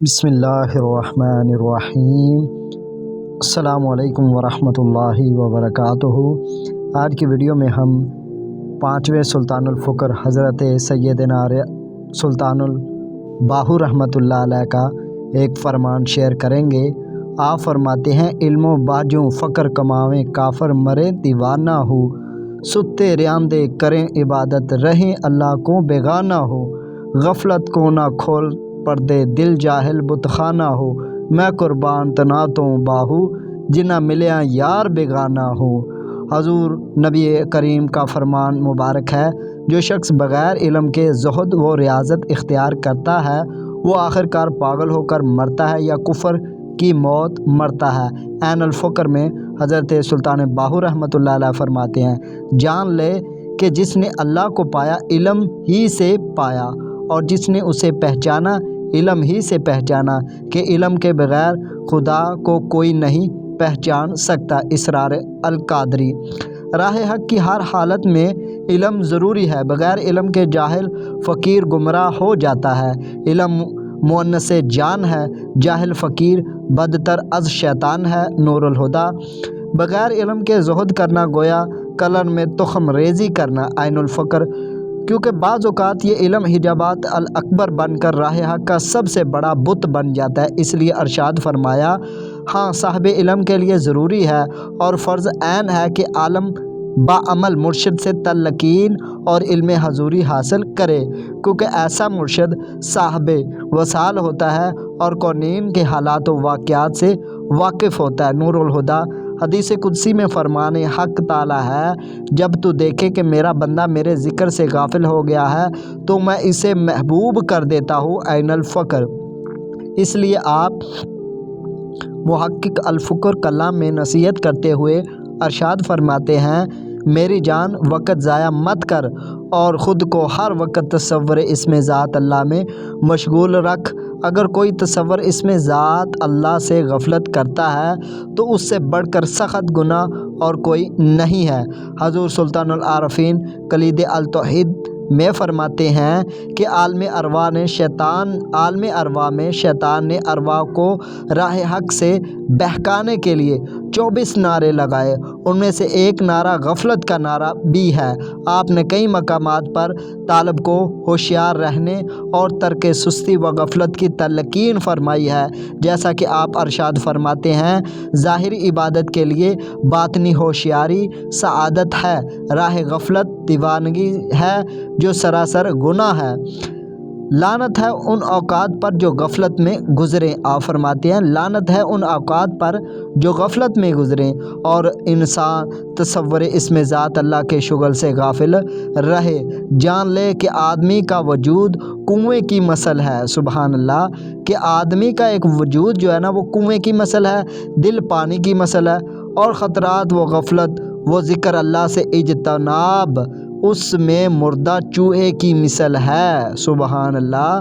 بسم اللہ الرحمن الرحیم۔ السلام علیکم ورحمۃ اللہ وبرکاتہ۔ آج کی ویڈیو میں ہم 5ویں سلطان الفقر حضرت سیدنا سلطان الباہو رحمۃ اللہ علیہ کا ایک فرمان شیئر کریں گے۔ آپ فرماتے ہیں، علم و باجوں فقر کماویں کافر مرے دیوانہ ہو، ستے ریاندے کریں عبادت رہیں اللہ کو بیگانہ ہو، غفلت کو نہ کھول پردے دل جاہل بت خانہ ہو، میں قربان تناتوں باہو جنہ ملیاں یار بیگانہ ہو۔ حضور نبی کریم کا فرمان مبارک ہے، جو شخص بغیر علم کے زہد و ریاضت اختیار کرتا ہے وہ آخرکار پاگل ہو کر مرتا ہے یا کفر کی موت مرتا ہے۔ عین الفقر میں حضرت سلطان باہو رحمۃ اللہ علیہ فرماتے ہیں، جان لے کہ جس نے اللہ کو پایا علم ہی سے پایا، اور جس نے اسے پہچانا علم ہی سے پہچانا، کہ علم کے بغیر خدا کو کوئی نہیں پہچان سکتا۔ اسرار القادری۔ راہ حق کی ہر حالت میں علم ضروری ہے، بغیر علم کے جاہل فقیر گمراہ ہو جاتا ہے۔ علم مؤنس جان ہے، جاہل فقیر بدتر از شیطان ہے۔ نور الہدیٰ۔ بغیر علم کے زہد کرنا گویا کلن میں تخم ریزی کرنا۔ عین الفقر۔ کیونکہ بعض اوقات یہ علم حجابات الاکبر بن کر راہ حق کا سب سے بڑا بت بن جاتا ہے، اس لیے ارشاد فرمایا، ہاں صاحب علم کے لیے ضروری ہے اور فرض عین ہے کہ عالم باعمل مرشد سے تلقین اور علم حضوری حاصل کرے، کیونکہ ایسا مرشد صاحب وصال ہوتا ہے اور کونین کے حالات و واقعات سے واقف ہوتا ہے۔ نور الہدیٰ۔ حدیث قدسی میں فرمان حق تعالی ہے، جب تو دیکھے کہ میرا بندہ میرے ذکر سے غافل ہو گیا ہے تو میں اسے محبوب کر دیتا ہوں۔ عین الفقر۔ اس لیے آپ محقق الفقر کلام میں نصیحت کرتے ہوئے ارشاد فرماتے ہیں، میری جان وقت ضائع مت کر اور خود کو ہر وقت تصور اسم ذات اللہ میں مشغول رکھ۔ اگر کوئی تصور اسم ذات اللہ سے غفلت کرتا ہے تو اس سے بڑھ کر سخت گناہ اور کوئی نہیں ہے۔ حضور سلطان العارفین کلید التوحید میں فرماتے ہیں کہ عالم ارواح میں شیطان نے ارواح کو راہ حق سے بہکانے کے لیے 24 نعرے لگائے، ان میں سے ایک نعرہ غفلت کا نعرہ بھی ہے۔ آپ نے کئی مقامات پر طالب کو ہوشیار رہنے اور ترک سستی و غفلت کی تلقین فرمائی ہے، جیسا کہ آپ ارشاد فرماتے ہیں، ظاہری عبادت کے لیے باطنی ہوشیاری سعادت ہے، راہ غفلت دیوانگی ہے جو سراسر گناہ ہے۔ لعنت ہے ان اوقات پر جو غفلت میں گزریں۔ آپ فرماتے ہیں، لعنت ہے ان اوقات پر جو غفلت میں گزریں اور انسان تصور اسم ذات اللہ کے شغل سے غافل رہے۔ جان لے کہ آدمی کا وجود کنویں کی مثل ہے۔ سبحان اللہ۔ کہ آدمی کا ایک وجود جو ہے نا وہ کنویں کی مثل ہے، دل پانی کی مثل ہے، اور خطرات و غفلت و ذکر اللہ سے اجتناب اس میں مردہ چوہے کی مثل ہے۔ سبحان اللہ۔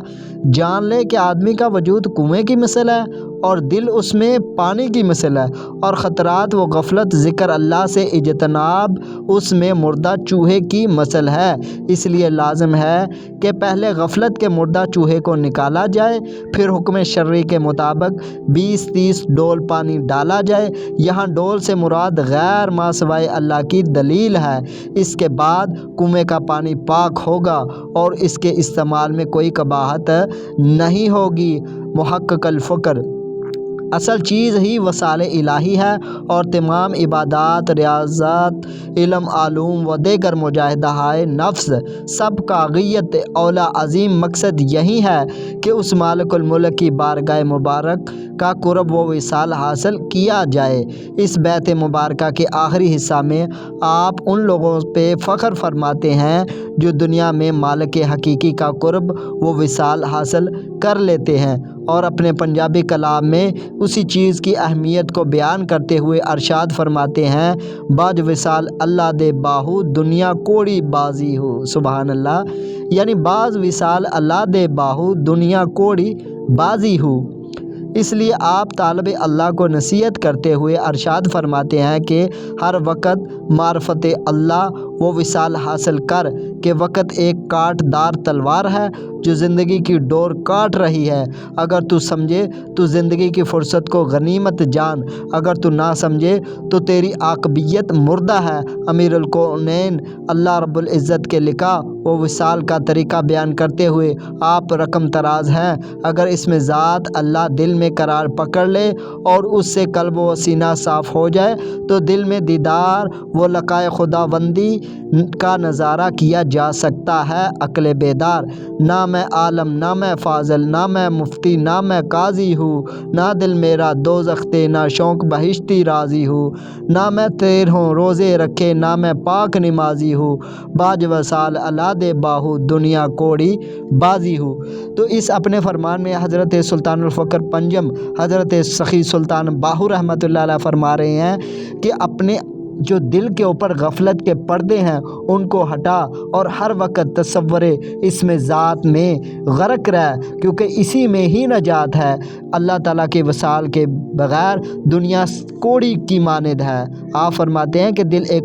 جان لے کہ آدمی کا وجود کنویں کی مثل ہے اور دل اس میں پانی کی مثل ہے، اور خطرات و غفلت ذکر اللہ سے اجتناب اس میں مردہ چوہے کی مثل ہے۔ اس لیے لازم ہے کہ پہلے غفلت کے مردہ چوہے کو نکالا جائے، پھر حکم شرعی کے مطابق 20-30 ڈول پانی ڈالا جائے۔ یہاں ڈول سے مراد غیر ما سوائے اللہ کی دلیل ہے۔ اس کے بعد کنویں کا پانی پاک ہوگا اور اس کے استعمال میں کوئی قباحت نہیں ہوگی۔ محقق الفقر۔ اصل چیز ہی وصال الہی ہے، اور تمام عبادات، ریاضات، علم، علوم و دیگر مجاہدہائے نفس سب کا غایت اولیٰ عظیم مقصد یہی ہے کہ اس مالک الملک کی بارگاہ مبارک کا قرب و وصال حاصل کیا جائے۔ اس بیت مبارکہ کے آخری حصہ میں آپ ان لوگوں پہ فخر فرماتے ہیں جو دنیا میں مالک حقیقی کا قرب و وصال حاصل کر لیتے ہیں، اور اپنے پنجابی کلام میں اسی چیز کی اہمیت کو بیان کرتے ہوئے ارشاد فرماتے ہیں، باج وصال اللہ دے باہو دنیا کوڑی بازی ہو۔ سبحان اللہ۔ یعنی باز وصال اللہ دے باہو دنیا کوڑی بازی ہو۔ اس لیے آپ طالب اللہ کو نصیحت کرتے ہوئے ارشاد فرماتے ہیں کہ ہر وقت معرفت اللہ وہ وصال حاصل کر کہ وقت ایک کاٹ دار تلوار ہے جو زندگی کی ڈور کاٹ رہی ہے۔ اگر تو سمجھے تو زندگی کی فرصت کو غنیمت جان، اگر تو نہ سمجھے تو تیری عاقبیت مردہ ہے۔ امیر الکونین اللہ رب العزت کے لکھا وہ وصال کا طریقہ بیان کرتے ہوئے آپ رقم تراز ہیں۔ اگر اس میں ذات اللہ دل میں قرار پکڑ لے اور اس سے قلب و سینہ صاف ہو جائے تو دل میں دیدار و لقائے خداوندی کا نظارہ کیا جا سکتا ہے۔ عقل بیدار، نہ میں عالم، نہ میں فاضل، نہ میں مفتی، نہ میں قاضی ہوں، نہ دل میرا دوزخ تے، نہ شوق بہشتی راضی ہوں، نہ میں 13 روزے رکھے، نہ میں پاک نمازی ہوں، باج وصال اللہ دے باہو، دنیا کوڑی بازی ہوں۔ تو اس اپنے فرمان میں حضرت سلطان الفقر پنجم حضرت سخی سلطان باہو رحمۃ اللہ علیہ فرما رہے ہیں کہ اپنے جو دل کے اوپر غفلت کے پردے ہیں ان کو ہٹا اور ہر وقت تصور اس میں ذات میں غرق رہ، کیونکہ اسی میں ہی نجات ہے۔ اللہ تعالیٰ کے وصال کے بغیر دنیا کوڑی کی مانند ہے۔ آپ فرماتے ہیں کہ دل ایک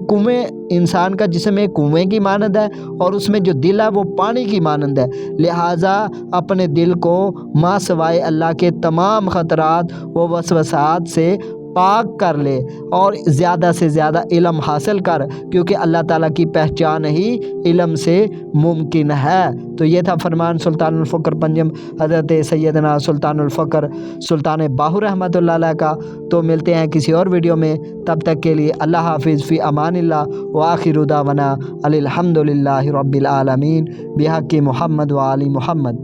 کنویں انسان کا جسم ایک کنویں کی مانند ہے اور اس میں جو دل ہے وہ پانی کی مانند ہے۔ لہٰذا اپنے دل کو ما سوائے اللہ کے تمام خطرات و وسوسات سے پاک کر لے اور زیادہ سے زیادہ علم حاصل کر، کیونکہ اللہ تعالیٰ کی پہچان ہی علم سے ممکن ہے۔ تو یہ تھا فرمان سلطان الفقر پنجم حضرت سیدنا سلطان الفقر سلطان باہو رحمۃ اللہ علیہ کا۔ تو ملتے ہیں کسی اور ویڈیو میں، تب تک کے لیے اللہ حافظ، فی امان اللہ، وآخر دعوانا الحمد للہ رب العالمین، بحق محمد و آل محمد۔